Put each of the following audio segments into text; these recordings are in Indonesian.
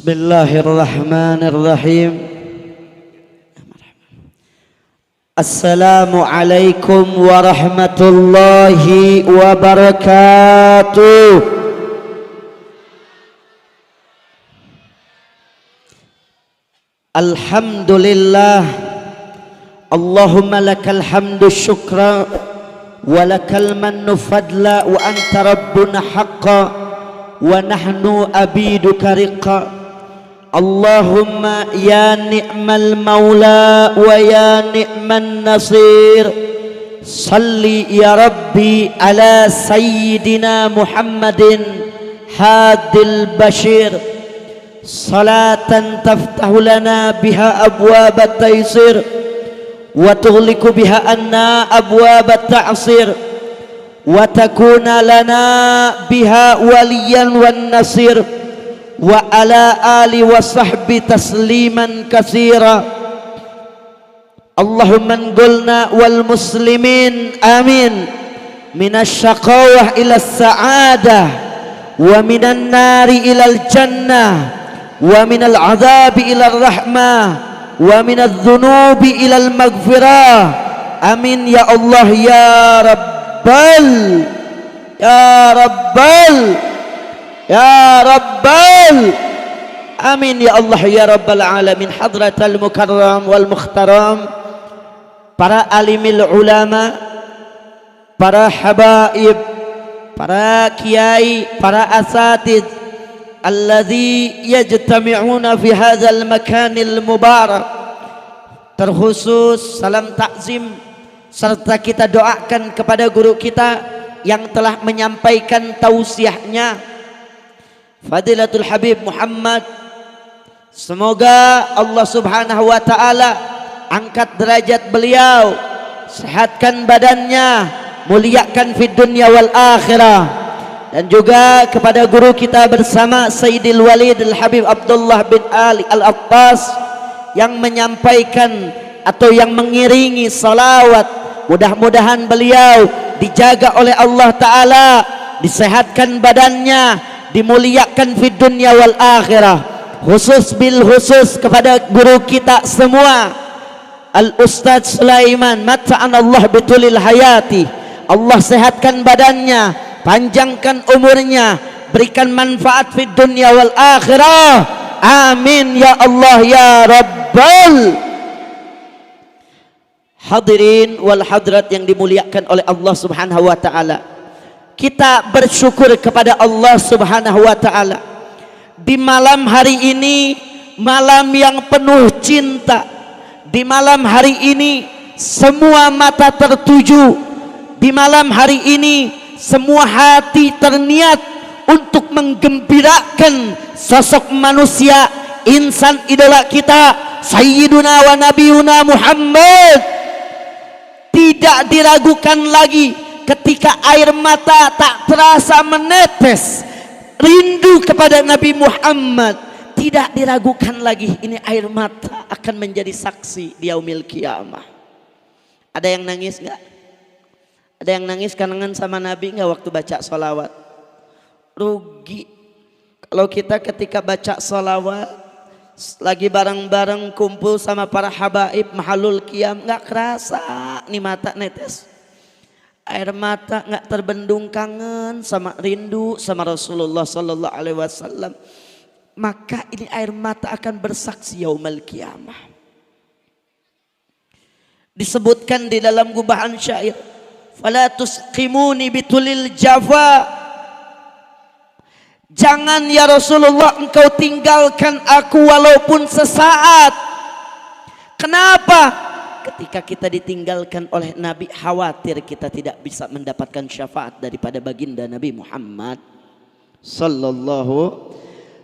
Bismillahirrahmanirrahim. Assalamualaikum warahmatullahi wabarakatuh. Alhamdulillah. Allahumma lakal hamdu syukra wa lakal mannu fadla wa anta rabbuna haqqa wa nahnu abiduka riqqa. Allahumma ya ni'mal maula wa ya ni'man nasir. Salli ya Rabbi ala sayyidina Muhammadin hadil bashir, salatan taftahu lana biha abwab at-taysir wa tughliqu biha anna abwab at-ta'sir wa takuna lana biha waliyan wan nasir wa ala ali wa sahbi tasliman katsira. Allahumma anqulna wal muslimin amin minasy syaqawah ila sa'adah wa minan nari ilal jannah wa minal azabi ilal rahmah wa minadz dzunubi ilal maghfirah. Amin ya Allah ya rabbal ya rabbal ya rabbal amin ya Allah ya rabbal alamin. Hadratal mukarram wal mukhtaram, para alimil ulama, para habaib, para kiai, para asatid alladzi yajtami'una fi hadzal makanil mubarak. Terkhusus salam takzim serta kita doakan kepada guru kita yang telah menyampaikan tausiahnya, Fadilatul Habib Muhammad. Semoga Allah subhanahu wa ta'ala angkat derajat beliau, sehatkan badannya, muliakan fid dunya wal akhirah. Dan juga kepada guru kita bersama Sayyidil Walid Al-Habib Abdullah bin Ali Al-Attas yang menyampaikan atau yang mengiringi salawat. Mudah-mudahan beliau dijaga oleh Allah ta'ala, disehatkan badannya, dimuliakan fid dunya wal akhirah. Khusus bil khusus kepada guru kita semua Al-Ustadz Sulaiman, mata'anallah bitulil hayati. Allah sehatkan badannya, panjangkan umurnya, berikan manfaat fid dunya wal akhirah. Amin ya Allah ya Rabbal. Hadirin wal hadrat yang dimuliakan oleh Allah subhanahu wa ta'ala, kita bersyukur kepada Allah subhanahu wa ta'ala di malam hari ini, malam yang penuh cinta. Di malam hari ini semua mata tertuju, di malam hari ini semua hati terniat untuk menggembirakan sosok manusia, insan idola kita, Sayyiduna wa Nabiyuna Muhammad. Tidak diragukan lagi ketika air mata tak terasa menetes rindu kepada Nabi Muhammad. Tidak diragukan lagi, ini air mata akan menjadi saksi di yaumil qiyamah. Ada yang nangis enggak? Ada yang nangis kangen sama Nabi enggak waktu baca sholawat? Rugi kalau kita ketika baca sholawat lagi bareng-bareng kumpul sama para habaib mahalul qiyam, enggak kerasa nih mata netes air mata, enggak terbendung kangen sama rindu sama Rasulullah sallallahu alaihi wasallam. Maka ini air mata akan bersaksi yaumul qiyamah. Disebutkan di dalam gubahan syair, fala tusqimuni bitulil jafa. Jangan ya Rasulullah engkau tinggalkan aku walaupun sesaat. Kenapa? Ketika kita ditinggalkan oleh Nabi, khawatir kita tidak bisa mendapatkan syafaat daripada baginda Nabi Muhammad sallallahu.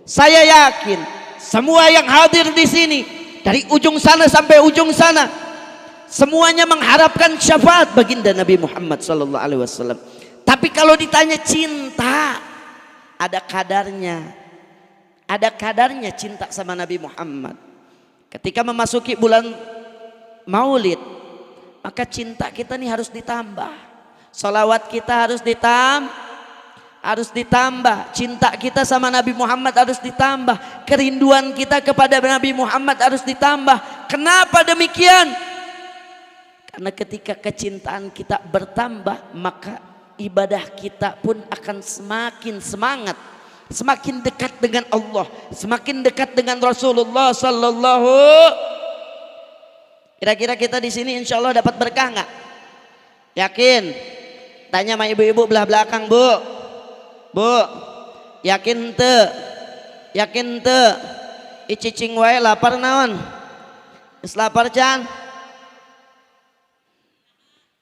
Saya yakin semua yang hadir di sini dari ujung sana sampai ujung sana semuanya mengharapkan syafaat baginda Nabi Muhammad sallallahu alaihi wasallam. Tapi kalau ditanya cinta, ada kadarnya. Ada kadarnya cinta sama Nabi Muhammad. Ketika memasuki bulan Maulid, maka cinta kita nih harus ditambah. Salawat kita harus ditambah. harus ditambah, cinta kita sama Nabi Muhammad harus ditambah, kerinduan kita kepada Nabi Muhammad harus ditambah. Kenapa demikian? Karena ketika kecintaan kita bertambah, maka ibadah kita pun akan semakin semangat, semakin dekat dengan Allah, semakin dekat dengan Rasulullah sallallahu. Kira-kira kita di sini insya Allah dapat berkah nggak? Yakin? Tanya sama ibu-ibu belah belakang, Bu. Bu, yakin te? Yakin te? Icicing wae lapar naon? Geus lapar can?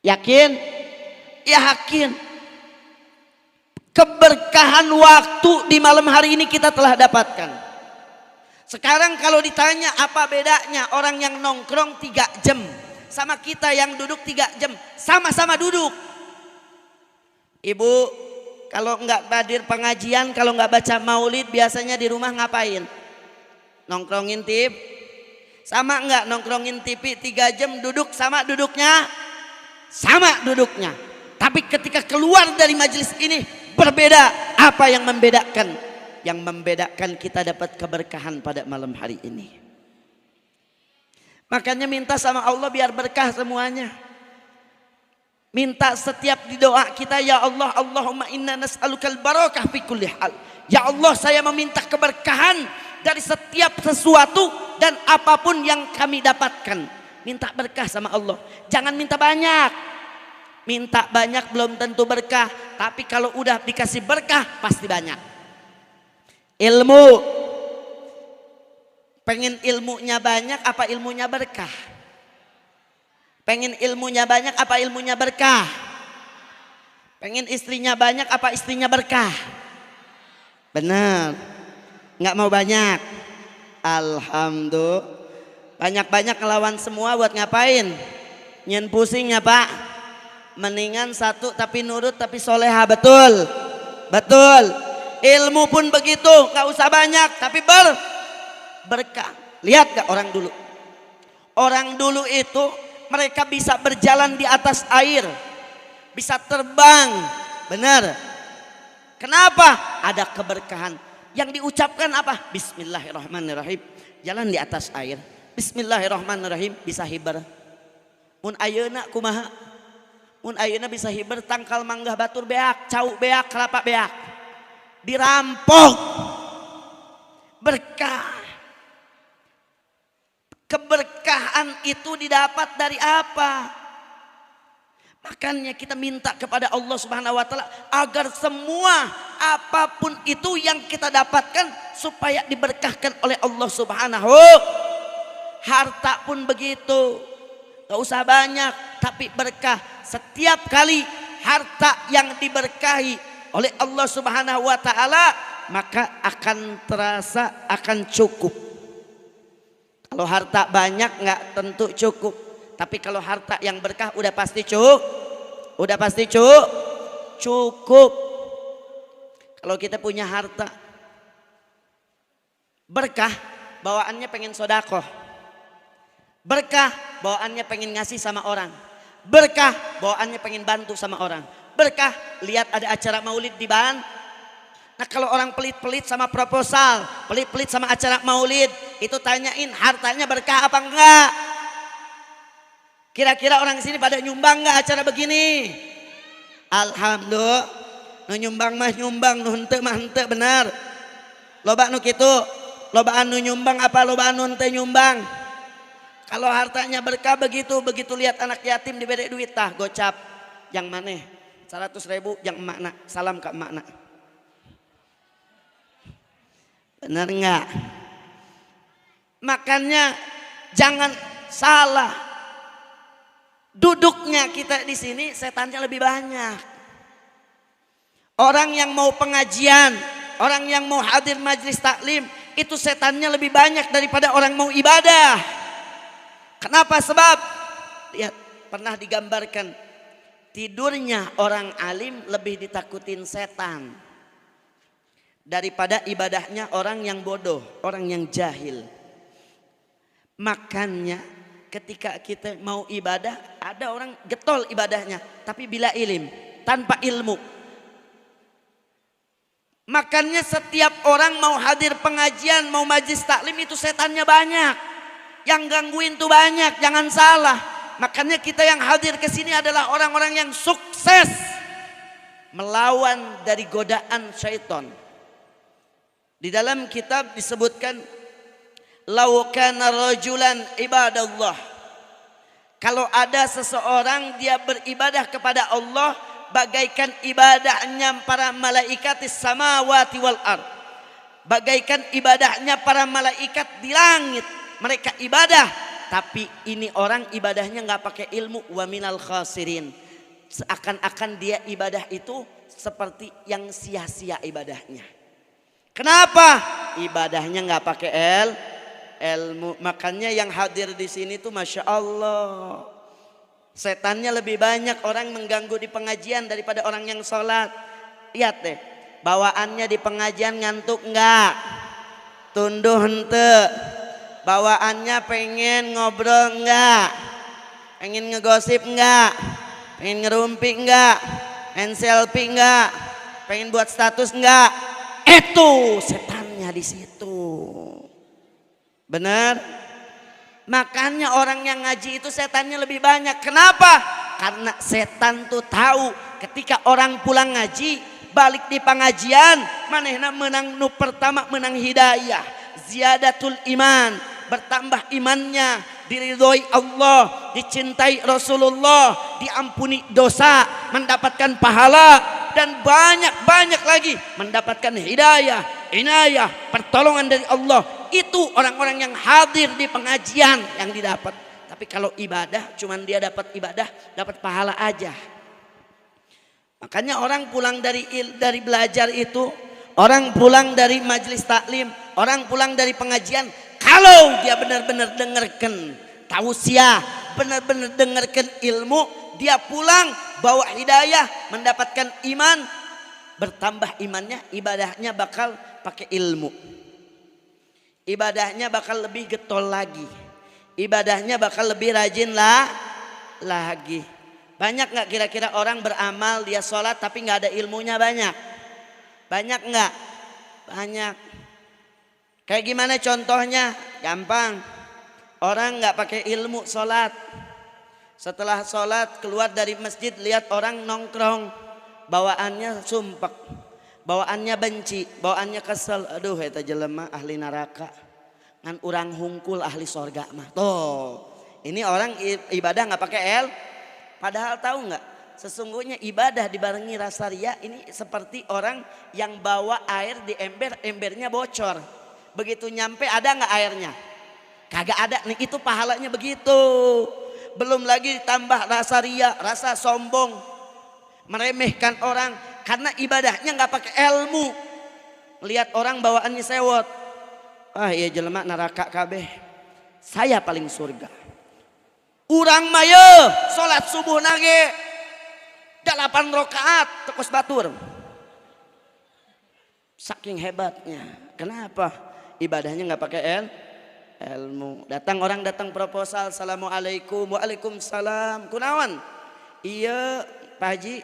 Yakin? Yakin. Keberkahan waktu di malam hari ini kita telah dapatkan. Sekarang kalau ditanya apa bedanya orang yang nongkrong 3 jam sama kita yang duduk 3 jam, sama-sama duduk. Ibu, kalau nggak hadir pengajian, kalau nggak baca maulid, biasanya di rumah ngapain? Nongkrongin TV. Sama nggak nongkrongin TV 3 jam duduk sama duduknya? Sama duduknya. Tapi ketika keluar dari majelis ini berbeda. Apa yang membedakan? Yang membedakan kita dapat keberkahan pada malam hari ini. Makanya minta sama Allah biar berkah semuanya. Minta setiap di doa kita, ya Allah, Allahumma inna nas'alukal barakah fi kulli hal. Ya Allah, saya meminta keberkahan dari setiap sesuatu dan apapun yang kami dapatkan. Minta berkah sama Allah. Jangan minta banyak. Minta banyak belum tentu berkah, tapi kalau udah dikasih berkah pasti banyak. Ilmu. Pengen ilmunya banyak apa ilmunya berkah? Pengen ilmunya banyak apa ilmunya berkah? Pengen istrinya banyak apa istrinya berkah? Benar. Nggak mau banyak. Alhamdulillah. Banyak-banyak ngelawan semua buat ngapain? Nyen pusingnya Pak. Mendingan satu tapi nurut tapi soleha, betul? Betul. Ilmu pun begitu, nggak usah banyak tapi berkah. Lihat gak orang dulu? Orang dulu itu mereka bisa berjalan di atas air, bisa terbang, benar. Kenapa? Ada keberkahan. Yang diucapkan apa? Bismillahirrahmanirrahim. Jalan di atas air. Bismillahirrahmanirrahim, bisa hibar. Mun ayeuna kumaha? Mun ayeuna bisa hibar tangkal manggah batur beak, cau beak, kelapa beak. Dirampok. Berkah. Keberkahan itu didapat dari apa? Makanya kita minta kepada Allah Subhanahu wa taala agar semua apapun itu yang kita dapatkan supaya diberkahkan oleh Allah Subhanahu. Harta pun begitu. Gak usah banyak tapi berkah. Setiap kali harta yang diberkahi oleh Allah Subhanahu wa taala maka akan terasa akan cukup. Kalau harta banyak nggak tentu cukup, tapi kalau harta yang berkah udah pasti cukup, cukup. Kalau kita punya harta berkah, bawaannya pengen sodakoh, berkah bawaannya pengen ngasih sama orang, berkah bawaannya pengen bantu sama orang, berkah lihat ada acara maulid di Ban. Nah kalau orang pelit-pelit sama proposal, pelit-pelit sama acara maulid, itu tanyain hartanya berkah apa enggak? Kira-kira orang sini pada nyumbang enggak acara begini? Alhamdulillah, nu nyumbang mah nyumbang, nu henteu mah henteu, benar. Loba nu kitu, lobaan nu nyumbang apa lobaan nu henteu nyumbang. Kalau hartanya berkah begitu lihat anak yatim diberi duit tah gocap, yang maneh 100.000 yang emakna, salam ke emakna. Benar enggak? Makanya jangan salah. Duduknya kita di sini setannya lebih banyak. Orang yang mau pengajian, orang yang mau hadir majelis taklim, itu setannya lebih banyak daripada orang mau ibadah. Kenapa? Sebab lihat, pernah digambarkan tidurnya orang alim lebih ditakutin setan daripada ibadahnya orang yang bodoh, orang yang jahil. Makanya ketika kita mau ibadah, ada orang getol ibadahnya, tapi bila ilim, tanpa ilmu. Makanya setiap orang mau hadir pengajian, mau majlis taklim itu setannya banyak. Yang gangguin tuh banyak, jangan salah. Makanya kita yang hadir ke sini adalah orang-orang yang sukses melawan dari godaan syaitan. Di dalam kitab disebutkan, "Lau kana rajulan ibadallah." Kalau ada seseorang dia beribadah kepada Allah bagaikan ibadahnya para malaikat di samawati wal ard. Bagaikan ibadahnya para malaikat di langit. Mereka ibadah, tapi ini orang ibadahnya nggak pakai ilmu. Wa minal khasirin. Seakan-akan dia ibadah itu seperti yang sia-sia ibadahnya. Kenapa? Ibadahnya nggak pakai ilmu. Makanya yang hadir di sini tuh masya Allah, setannya lebih banyak orang mengganggu di pengajian daripada orang yang sholat. Lihat deh, bawaannya di pengajian ngantuk enggak? Tunduh hente. Bawaannya pengen ngobrol enggak? Pengen ngegosip enggak? Pengen ngerumpi enggak? Pengen selfie enggak? Pengen buat status enggak? Itu setannya di situ. Benar? Makanya orang yang ngaji itu setannya lebih banyak. Kenapa? Karena setan tuh tahu ketika orang pulang ngaji, balik di pengajian, manehna menang nu pertama menang hidayah, ziyadatul iman, bertambah imannya, diridhoi Allah, dicintai Rasulullah, diampuni dosa, mendapatkan pahala, dan banyak-banyak lagi mendapatkan hidayah, inayah, pertolongan dari Allah. Itu orang-orang yang hadir di pengajian yang didapat. Tapi kalau ibadah cuman dia dapat ibadah, dapat pahala aja. Makanya orang pulang dari belajar itu, orang pulang dari majelis taklim, orang pulang dari pengajian, kalau dia benar-benar dengarkan tausiah, benar-benar dengarkan ilmu, dia pulang bawa hidayah, mendapatkan iman, bertambah imannya, ibadahnya bakal pakai ilmu. Ibadahnya bakal lebih getol lagi. Ibadahnya bakal lebih rajin lagi. Banyak nggak kira-kira orang beramal, dia sholat tapi nggak ada ilmunya banyak? Banyak nggak? Banyak. Kayak gimana contohnya? Gampang. Orang nggak pakai ilmu sholat. Setelah sholat keluar dari masjid lihat orang nongkrong. Bawaannya sumpek. Bawaannya benci, bawaannya kesel. Aduh, eta jelema ahli neraka. Ngan urang hungkul ahli sorga mah. Tuh, ini orang ibadah nggak pakai padahal tahu nggak? Sesungguhnya ibadah dibarengi rasa ria ini seperti orang yang bawa air di ember, embernya bocor. Begitu nyampe ada nggak airnya? Kagak ada. Nih itu pahalanya begitu. Belum lagi ditambah rasa ria, rasa sombong, meremehkan orang. Karena ibadahnya nggak pakai ilmu. Lihat orang bawaannya sewot. Ah iya jelema neraka kabeh. Saya paling surga. Urang maya salat subuh nage 8 rakaat tekos batur. Saking hebatnya. Kenapa? Ibadahnya nggak pakai ilmu. Orang datang proposal, assalamualaikum, waalaikumsalam. Kunaon? Iya Pak Haji.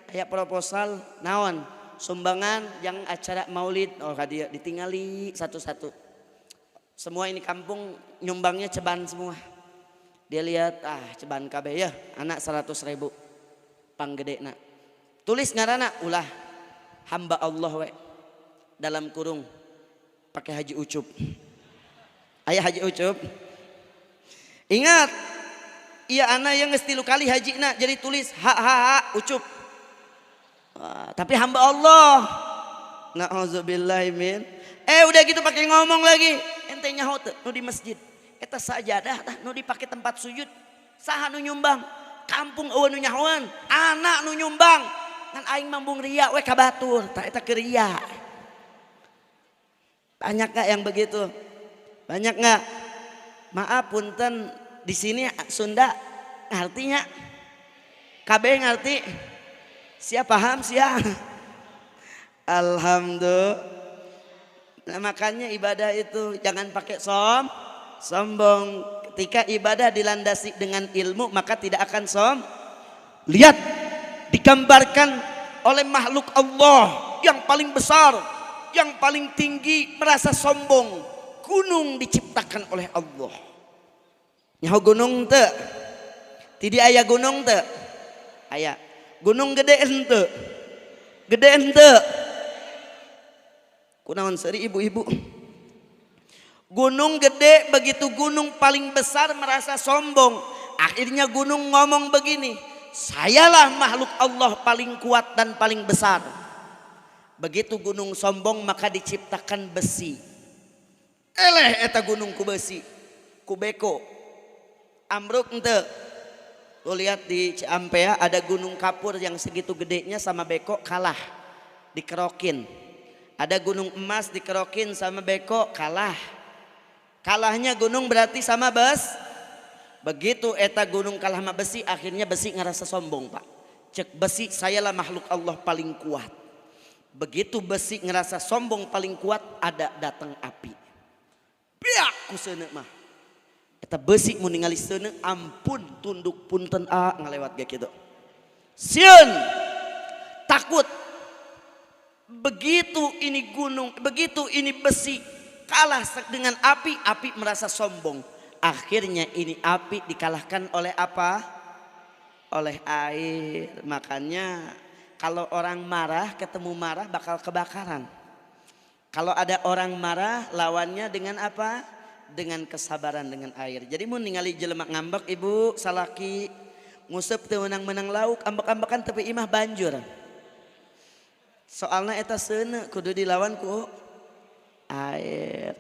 Kayak proposal naon sumbangan yang acara maulid. Oh dia ditinggali satu-satu. Semua ini kampung nyumbangnya ceban semua. Dia lihat ceban kabeh ya anak 100.000 panggedena. Tulis ngaranna ulah hamba Allah we dalam kurung pakai Haji Ucup. Ayah Haji Ucup. Ingat iya anak yang geus 3 kali hajina jadi tulis ha Ucup. Tapi hamba Allah. Na'udzubillahi min. Udah gitu pakai ngomong lagi. Ente nyaho teu nu di masjid. Eta sajadah tah nu dipake tempat sujud. Saha nu nyumbang? Kampung eueuh nu nyahoan. Anak nu nyumbang. Ngan aing mambung ria we ka batur. Tah eta keur ria. Banyak gak yang begitu? Banyak gak? Maaf punten di sini Sunda ngartinya. Kabeh ngarti. Siap paham siap. Alhamdulillah. Nah, makanya ibadah itu jangan pakai sombong. Ketika ibadah dilandasi dengan ilmu maka tidak akan Lihat digambarkan oleh makhluk Allah yang paling besar, yang paling tinggi merasa sombong. Gunung diciptakan oleh Allah. Nyaho gunung teu? Tidak aya gunung teu? Aya. Gunung gede henteu? Gede henteu? Kunaon seuri ibu-ibu? Gunung gede, begitu gunung paling besar merasa sombong. Akhirnya gunung ngomong begini, sayalah makhluk Allah paling kuat dan paling besar. Begitu gunung sombong maka diciptakan besi. Eleh eta gunung ku besi, ku beko. Amruk ente. Lo lihat di Ciampea ada gunung kapur yang segitu gedenya sama beko kalah, dikerokin. Ada gunung emas dikerokin sama beko kalah. Kalahnya gunung berarti sama bes. Begitu eta gunung kalah sama besi, akhirnya besi ngerasa sombong pak. Cek besi, sayalah makhluk Allah paling kuat. Begitu besi ngerasa sombong paling kuat, ada datang api. Biak ku seuneu mah. Eta besi mun ningali seuneu ampun tunduk punten ngalewat ge kitu. Sieun takut. Begitu ini gunung, begitu ini besi kalah dengan api, api merasa sombong. Akhirnya ini api dikalahkan oleh apa? Oleh air. Makanya kalau orang marah ketemu marah bakal kebakaran. Kalau ada orang marah lawannya dengan apa? Dengan kesabaran, dengan air. Jadi mun ningali jelema ngambek ibu salaki nguseup teu meunang-meunang lauk, ambek-ambekan tapi imah banjur. Soalna eta seuneu kudu dilawan ku air.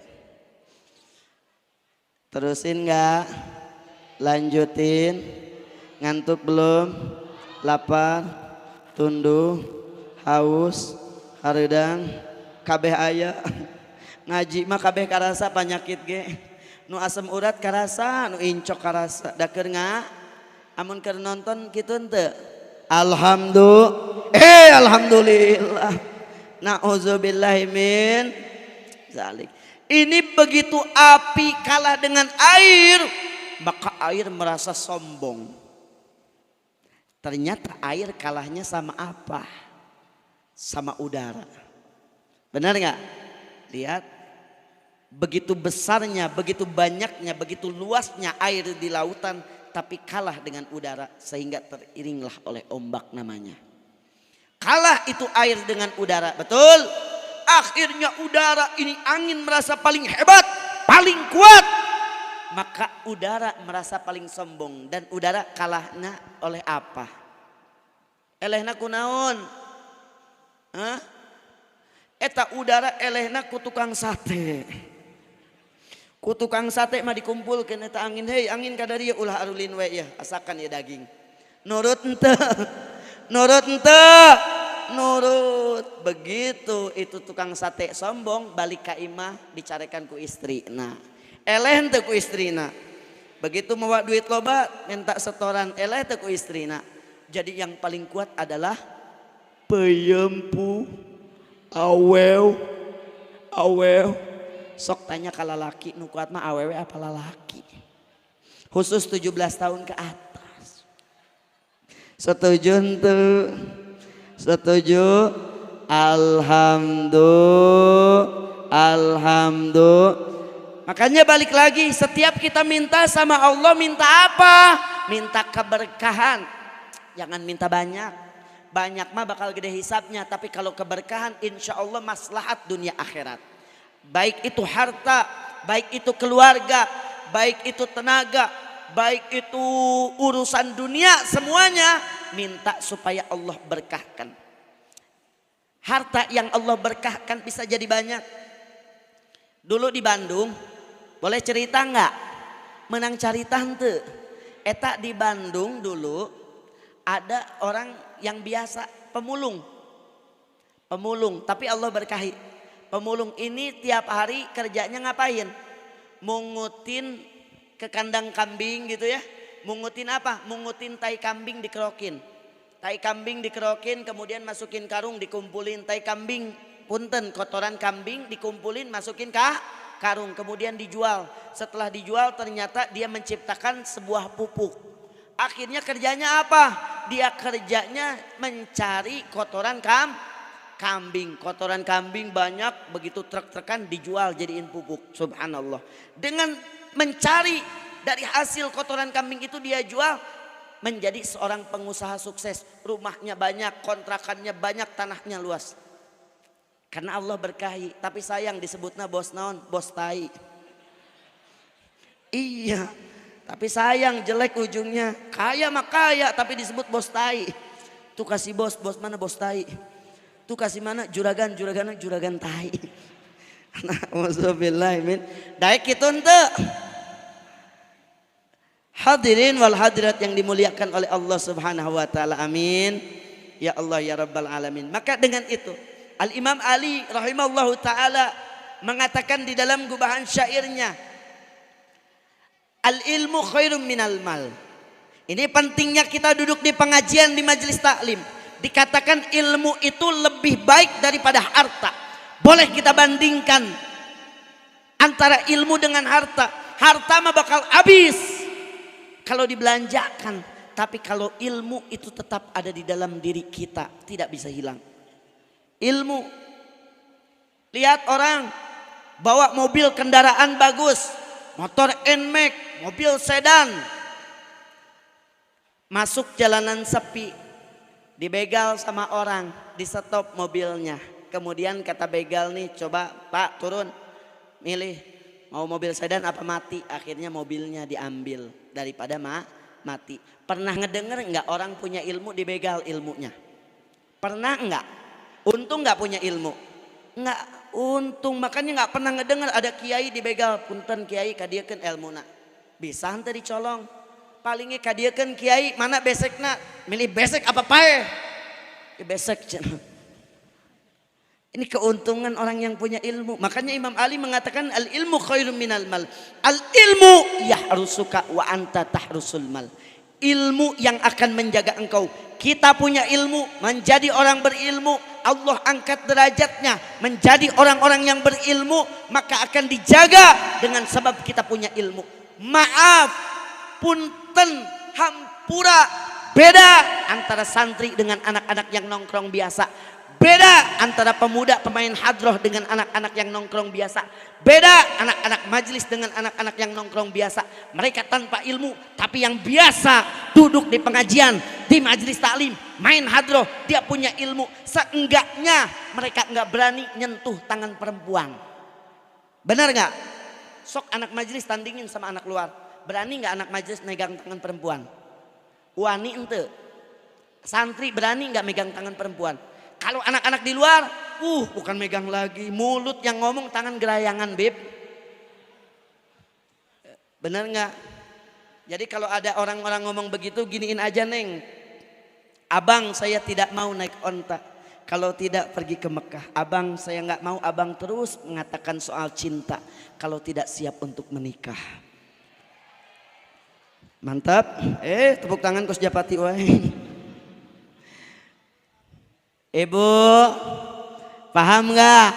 Terusin nggak? Lanjutin. Ngantuk belum? Lapar, tunduh, haus, hareudang, kabeh aya. Ngaji mah kabeh karasa panyakit ge. Nu asam urat karasa, nu incok karasa. Da keur amun keur nonton kitu henteu? Alhamdulillah. Nauzubillahi min zalik. Ini begitu api kalah dengan air, maka air merasa sombong. Ternyata air kalahnya sama apa? Sama udara. Benar nggak? Lihat, begitu besarnya, begitu banyaknya, begitu luasnya air di lautan, tapi kalah dengan udara sehingga teriringlah oleh ombak namanya. Kalah itu air dengan udara, betul? Akhirnya udara ini angin merasa paling hebat, paling kuat. Maka udara merasa paling sombong dan udara kalahnya oleh apa? Elehna kunaon? Hah? Eta udara elehna ku tukang sate. Ku tukang sate mah dikumpulkeun eta angin, hei angin ka dieu ulah arulin we ya, asakan ya daging. Nurut henteu? Nurut henteu? Nurut. Begitu itu tukang sate sombong balik ka imah dicarekan ku istri. Nah, eleh teu ku istrina. Begitu mawa duit loba minta setoran, eleh teu ku istrina. Jadi yang paling kuat adalah peyempu awew. Sok tanya ka lalaki nu kuat mah awewe apa lalaki. Khusus 17 tahun ke atas. Setuju henteu? Setuju? Alhamdulillah. Makanya balik lagi, setiap kita minta sama Allah, minta apa? Minta keberkahan. Jangan minta banyak. Banyak mah bakal gede hisapnya, tapi kalau keberkahan insya Allah maslahat dunia akhirat. Baik itu harta, baik itu keluarga, baik itu tenaga, baik itu urusan dunia, semuanya minta supaya Allah berkahkan. Harta yang Allah berkahkan bisa jadi banyak. Dulu di Bandung, boleh cerita nggak? Menang carita henteu? Eta di Bandung dulu ada orang yang biasa pemulung, tapi Allah berkahi. Pemulung ini tiap hari kerjanya ngapain? Mungutin ke kandang kambing gitu ya. Mungutin apa? Mungutin tai kambing dikerokin. Tai kambing dikerokin kemudian masukin karung dikumpulin. Tai kambing punten kotoran kambing dikumpulin masukin ke karung kemudian dijual. Setelah dijual ternyata dia menciptakan sebuah pupuk. Akhirnya kerjanya apa? Dia kerjanya mencari kotoran kambing, kotoran kambing banyak, begitu truk-trukan dijual jadiin pupuk. Subhanallah. Dengan mencari dari hasil kotoran kambing itu dia jual, menjadi seorang pengusaha sukses. Rumahnya banyak, kontrakannya banyak, tanahnya luas. Karena Allah berkahi. Tapi sayang disebutnya bos naon, bos tai. Iya, tapi sayang jelek ujungnya. Kaya mah kaya tapi disebut bos tai. Tuh kasih bos, bos mana bos tai. Tuh kasih mana juragan, juragan tai. Alhamdulillah min. Daek kitu henteu. Hadirin wal hadirat yang dimuliakan oleh Allah Subhanahu wa taala. Amin. Ya Allah ya Rabbal alamin. Maka dengan itu Al Imam Ali rahimahullahu taala mengatakan di dalam gubahan syairnya, al ilmu khairum minal mal. Ini pentingnya kita duduk di pengajian, di majelis taklim. Dikatakan ilmu itu lebih baik daripada harta. Boleh kita bandingkan antara ilmu dengan harta. Harta mah bakal habis kalau dibelanjakan. Tapi kalau ilmu itu tetap ada di dalam diri kita, tidak bisa hilang. Ilmu. Lihat orang bawa mobil kendaraan bagus, motor NMAX, mobil sedan, masuk jalanan sepi, dibegal sama orang, di stop mobilnya. Kemudian kata begal nih, coba Pak turun, milih mau mobil sedan apa mati. Akhirnya mobilnya diambil daripada mati. Pernah ngedenger nggak orang punya ilmu dibegal ilmunya? Pernah nggak? Untung nggak punya ilmu? Nggak untung, makanya nggak pernah ngedenger ada kiai dibegal. Punten kiai kadiekeun ilmuna, bisa henteu dicolong. Palingnya kadiekeun kiai mana besekna, milih besek apa pae? Besek. Ini keuntungan orang yang punya ilmu. Makanya Imam Ali mengatakan al ilmu khairum minal mal. Al ilmu yahrusuka wa anta tahrusul mal. Ilmu yang akan menjaga engkau. Kita punya ilmu, menjadi orang berilmu, Allah angkat derajatnya menjadi orang-orang yang berilmu, maka akan dijaga dengan sebab kita punya ilmu. Maaf, punten, hampura, beda antara santri dengan anak-anak yang nongkrong biasa. Beda antara pemuda pemain hadroh dengan anak-anak yang nongkrong biasa. Beda anak-anak majlis dengan anak-anak yang nongkrong biasa. Mereka tanpa ilmu, tapi yang biasa duduk di pengajian, di majlis taklim, main hadroh, dia punya ilmu. Seenggaknya mereka nggak berani nyentuh tangan perempuan. Benar nggak? Sok anak majlis tandingin sama anak luar. Berani nggak anak majlis megang tangan perempuan? Wani ente. Santri berani nggak megang tangan perempuan? Kalau anak-anak di luar, bukan megang lagi, mulut yang ngomong, tangan gerayangan, beb. Bener nggak? Jadi kalau ada orang-orang ngomong begitu, giniin aja neng. Abang saya tidak mau naik onta, kalau tidak pergi ke Mekah. Abang saya nggak mau, abang terus mengatakan soal cinta, kalau tidak siap untuk menikah. Mantap, tepuk tangan Coach Japati, wah. Ibu, paham nggak?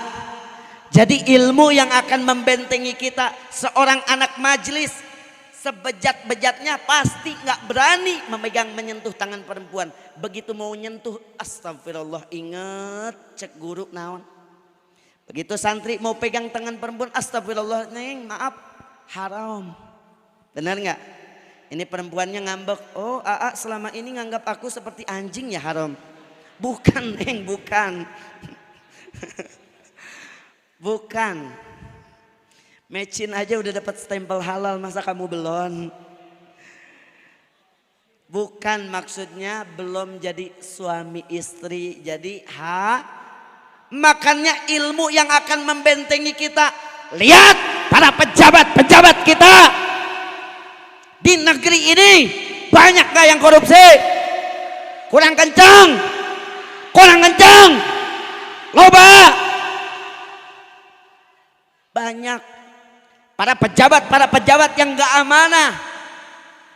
Jadi ilmu yang akan membentengi kita. Seorang anak majlis sebejat-bejatnya pasti nggak berani memegang menyentuh tangan perempuan. Begitu mau nyentuh, astagfirullah, inget cek guru naon. Begitu santri mau pegang tangan perempuan, astagfirullah, neng maaf, haram. Benar nggak? Ini perempuannya ngambek, oh Aa selama ini nganggap aku seperti anjing ya, haram. Bukan neng, bukan. Bukan. Mecin aja udah dapat stempel halal, masa kamu belum? Bukan, maksudnya belum jadi suami istri. Jadi makanya ilmu yang akan membentengi kita. Lihat para pejabat-pejabat kita di negeri ini, banyak gak yang korupsi? Kurang kencang. Kurang kencang, loba. Banyak para pejabat yang gak amanah,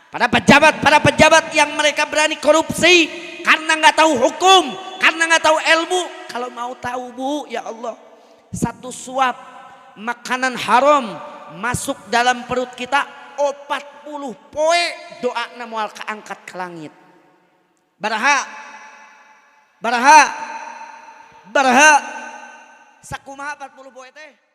para pejabat yang mereka berani korupsi karena gak tahu hukum, karena gak tahu ilmu. Kalau mau tahu bu, ya Allah, satu suap makanan haram masuk dalam perut kita 40 poe doa moal kaangkat ke langit. Baraha Sabar ha. Sakumaha 40 poe teh?